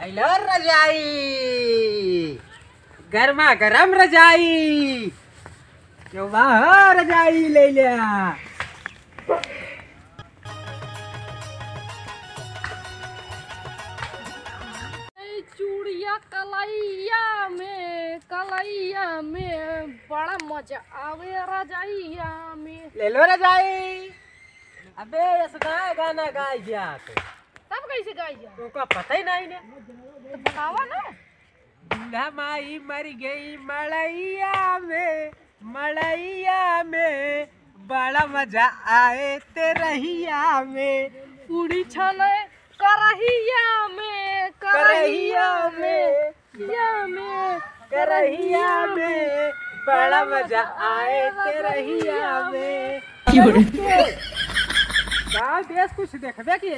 Hello रजाई, गर्मा गरम रजाई, क्यों वाह रजाई ले लिया। चूड़िया कलैया में बड़ा मजा आवे रजाइया में। ले लो रजाई। अबे ऐसा गाना गाई जा तब कैसे गाई जा? तुमको पता ही नहीं ने तो बतावा ना। दूल्हा माई मर गई मड़ैया में बड़ा मजा आए तेरहिया में। पूरी छने करहिया में बड़ा मजा आए तेरहिया में। देश कुछ देखबे की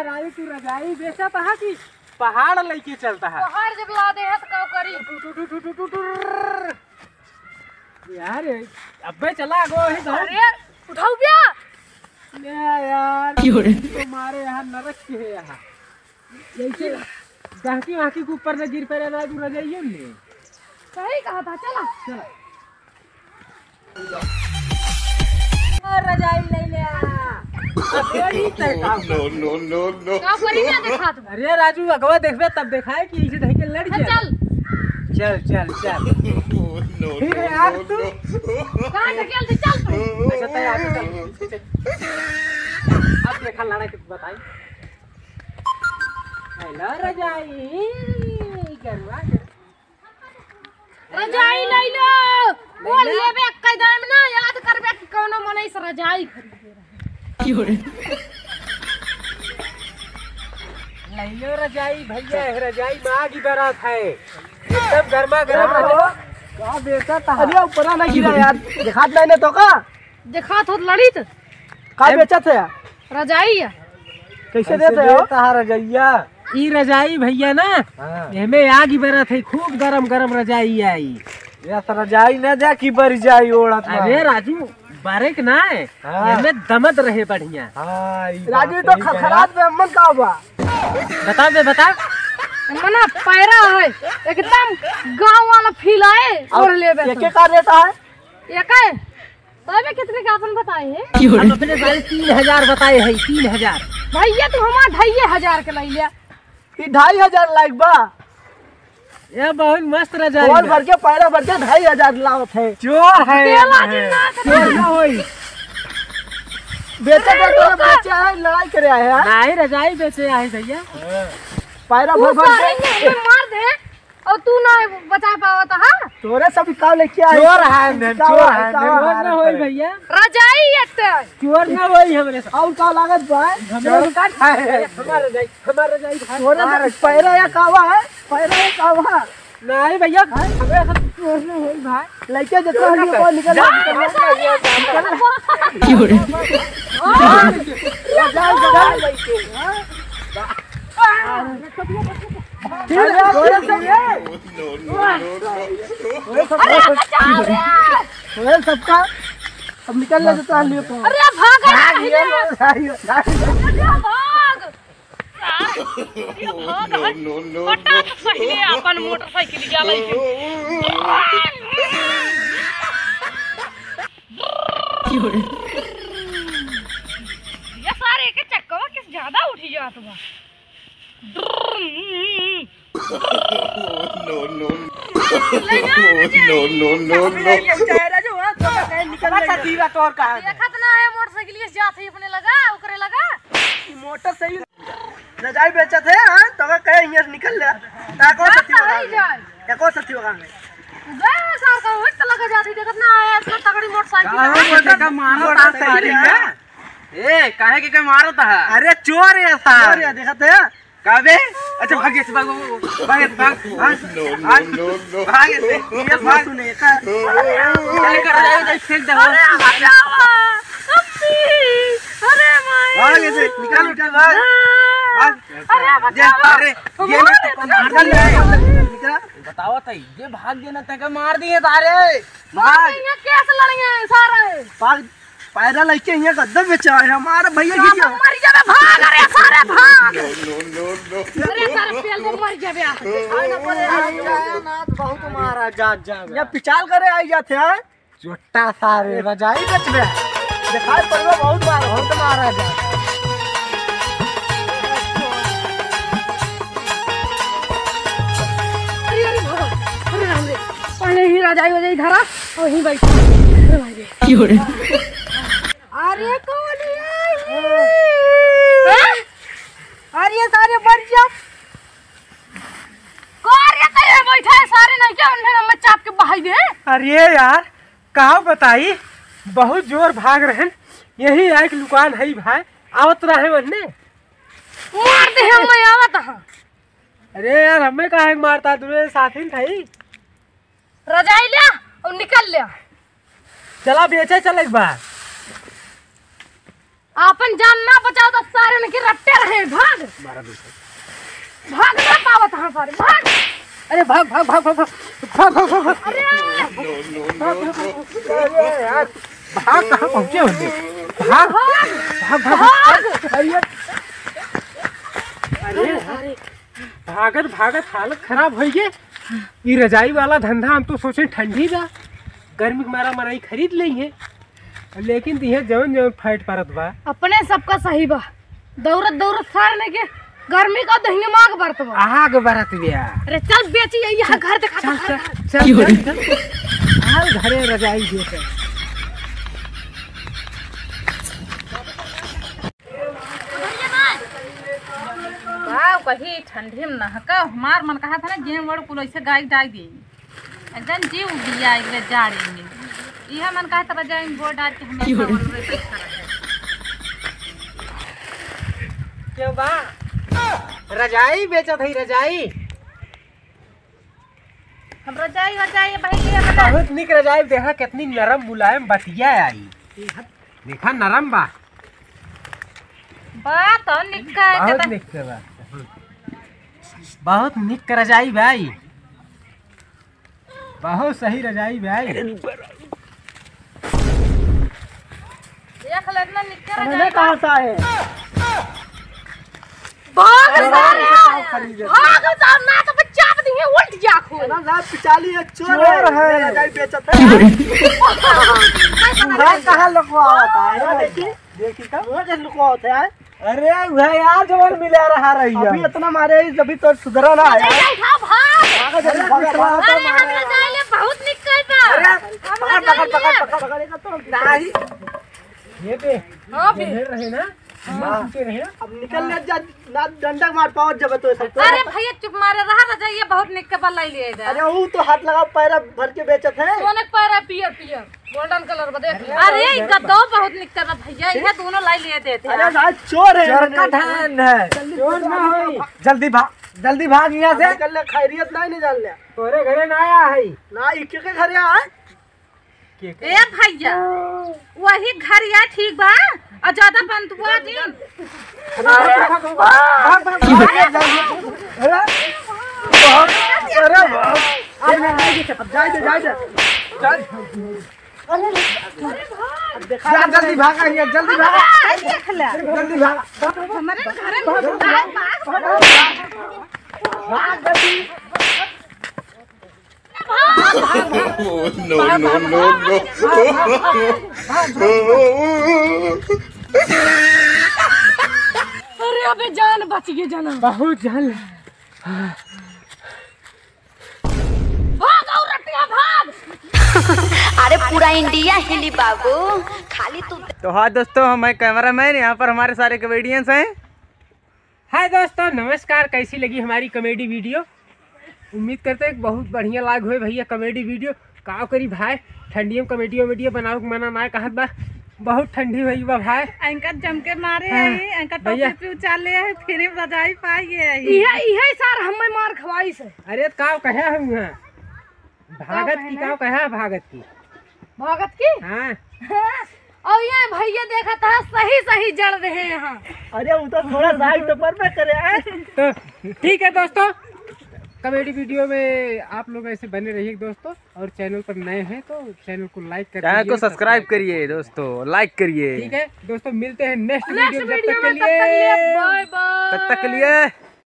रानी तू रजाई बेचा था कि पहाड़ लेके चलता है। पहाड़ जब ला दे है तो का करी यार। अबे चला गो ही अरे उठाओ बिया यार। तुम्हारे यहाँ नरक के है यहाँ जैसे गहकी वहकी के ऊपर न गिर पड़े ना तू रजाइयो ने सही कहा था। चला रजाई ले लिया। नो का करी ना दिखा दो। अरे राजू अगवा देखबे तब देखाए कि इसे धई के लड़ गया। चल ठीक है यार तू कहां ढकेल दे चल तू। अच्छा तय आगे चल। अब देखा लड़ा के बताई। हेलो रजाई गरवा रजाई ले लो। बोल लेबे कदम ना याद करबे कि कोनो मने से रजाई खरीदे रहे। ले लो रजाई भैया। रजाई माँ की बारात है सब गर्मा गर्म रजाई का बेचा था। अरे ऊपर ना गिरा यार दिखात नहीं तो का देखा तो लड़ित का बेचा थे रजाई कैसे देते हो ता रजाइया। ई रजाई भैया ना एमे आग ही बरत है खूब गरम गरम रजाई आई। या तो रजाई न जा की बर जाई ओड़त। अरे राजू बारेक ना है एमे दमद रहे बढ़िया। राजू तो खखरात में अम्मन का बा बता मना पैरा है एकदम गांव वाला फील आए और लेबे एक का रेट है एक है तबे कितने का अपन बताए हैं। हम अपने सारे 3000 बताए है। 3000 भैया तू हमार 2500 के ले लिया। 2500 लाइक बा ये बहुत मस्त रजाई है। भर के पैरा भर के 2500 लावत है। चोर है चोर ना होई बेचे है लड़ाई करे आए हैं। नहीं रजाई बेचे आए भैया पैरा भर के मार दे और तू ना बचा पावत। हां तोरे सब काम लेके आए। चोर है ना होई भैया रजाई एक चोर ना होई हमरे और का लागत बा हमरे का है। हमारा रजाई तोरे पैरा या कावा है पैरा या कावा नहीं भैया हमरे सब चोर ना होई भाई लेके जतो हम को निकल सबका अब निकल ले जाता है। अरे भाग पहले अपन मोटरसाइकिल ये सारे के चक्कर किस ज्यादा उठी जात बा। मोटरसाइकिल जात है अपने लगा ओकरे लगा मोटरसाइकिल रजाई बेचा थे। हां तो कहे हियर निकल ले ता को सती होगा एको सती होगा में गए सार का वक्त लगा जाती देखत ना आया तो तगड़ी मोटरसाइकिल का मारो ता साइकिल ए काहे के मारत है। अरे चोर है सार चोर है देखत है काबे। अच्छा भागे से भाग भागे ये बात सुने का चल कर जाए फेंक दे। अरे माई आगे से निकाल निकाल भाग अरे बचाओ अरे ये निकल निकल बताओ था ये भाग गए ना तक मार दिए तारे भाग ये कैसे लड़ेंगे सारे भाग पैरा लेके यहाँ कदम बेचा है हमारा भैया गिर गया मर जावे भाग अरे सारे भाग अरे सारे पेल में मर जावे ना बहुत मारा जा जा या पिचाल करे आई जाते हैं चोटा सारे रजाई बच गया दिखाई पड़वा बहुत बार बहुत मारा जा अरे भाग अरे राम रे पहले ही राजाई हो जाई धरा वहीं बैठ अरे भाई रे की हो रे अरे कौन है अरे सारे मर जा कार्य कहे बैठा है सारे नहीं क्या उन्हें हम चाप के बहाई दे अरे यार कहा बताई बहुत जोर भाग रहे यही एक दुकान है भाई आवत रहे वन्ने मार दे हम मैं आवत हां अरे यार हमें काहे मारता तुम्हें साथी थी रजाई लिया और निकल लिया चला बेचे चल एक बार अपन जान ना बचाओ तो सारे ने के रट्टे रहे भाग भाग ना पावत हां सारे भाग अरे भाग भाग भाग भाग भाग भाग भाग भाग अरे अरे यार भाग कहाँ पहुँचे होंगे भाग भाग भाग भाग अरे अरे भागत भागत हालत खराब हो गई ये रजाई वाला धंधा हम तो सोचे ठंडी बा गर्मी के मारा मराई खरीद ली है लेकिन दिहे जवन जवन फाइट परत बा अपने सबका सही बा दौड़त दौड़त सारने के गर्मी का दहिया माग बरत बा आग बरत गया अरे चल बेची यहाँ घर दिखा चल चल चल हाल घरे रजाई देते कही ठंडी में नहका हमार मन कहा था ना गेम बड़ कुल ऐसे गाय डाल दी एकदम जीव दिया एक बेर जाड़े में यह मन कहा था रजाई में बोर्ड डाल के हमें क्यों बा रजाई बेचत है रजाई हम रजाई रजाई भाई लिया बता बहुत निक रजाई देखा कितनी नरम मुलायम बतिया आई देखा नरम बा बात और निक्का है बहुत कहता निक के बा बहुत निक के रजाई भाई बहुत सही रजाई भाई देख ले इतना निक्का रजाई कहाँ सा है भाग सारे भाग सार ना तो चाप दिए उल्ट जा खो ना पिचाली है चोर है रजाई बेचत है कहाँ लुकवाता है देखी का वो जैसे लुकवाता है अरे भाई आज जवन मिला रहा रही है अभी इतना मारे जब तो सुधरा ना है भाग जल्दी भाग अरे हम रजाई ले बहुत निकल बा अरे पकड़ पकड़ेगा तो नहीं ये पे हां भी रहे ना रहे अब निकल ले जा ना डंडा मार पाओ जब तो सब अरे भैया चुप मारे रहा रजाई बहुत निक्का बल लाई लिए इधर अरे वो तो हाथ लगा पैरा भर के बेचत है सोने पैरा पियर पियर गोल्डन कलर का देख अरे इनका दो बहुत निक्का बा भैया यह दोनों लाई लिए देते अरे आज चोर है चोर का ध्यान है चोर ना होई जल्दी भाग यहाँ से निकल ले खैरियत नहीं जान ले तोरे घरे ना आया है ना इके के घर है ए भैया वही घर या ठीक बा और ज्यादा बंतुआ जी जल्दी भागा जल्दी भागा जल्दी भागा हमारे घर में अरे अबे जान बच गई जाना बहुत जान भाग और रटिया भाग अरे पूरा इंडिया हिली बाबू खाली तू तो हाँ दोस्तों हम कैमरामैन यहाँ पर हमारे सारे कॉमेडियंस हैं। हाय दोस्तों नमस्कार। कैसी लगी हमारी कॉमेडी वीडियो? उम्मीद करते हैं बहुत बढ़िया लाग हुए भैया कॉमेडी वीडियो। का करी भाई ठंडी में कॉमेडी वीडियो बनाओ मना ना कहत बा बहुत ठंडी हुई बा भाई अंकल जमके मारे हाँ, है अंकल भैया। टोपी पे उचाले है फिर रजाई पाइए इहे सार हमें मार खवाई से अरे का कहे हम भागत की का कहे भागत की भागत की हाँ और ये भैया देखा था सही सही जल रहे हैं यहाँ। अरे वो तो थोड़ा साइड तो पर में करे। तो ठीक है दोस्तों, कॉमेडी वीडियो में आप लोग ऐसे बने रहिए दोस्तों, और चैनल पर नए हैं तो चैनल को लाइक करिए, चैनल को सब्सक्राइब करिए दोस्तों, लाइक करिए। ठीक है दोस्तों, मिलते हैं नेक्स्ट वीडियो। नेक्स्ट वीडियो में, तब तक के लिए बाय बाय। तब तक के लिए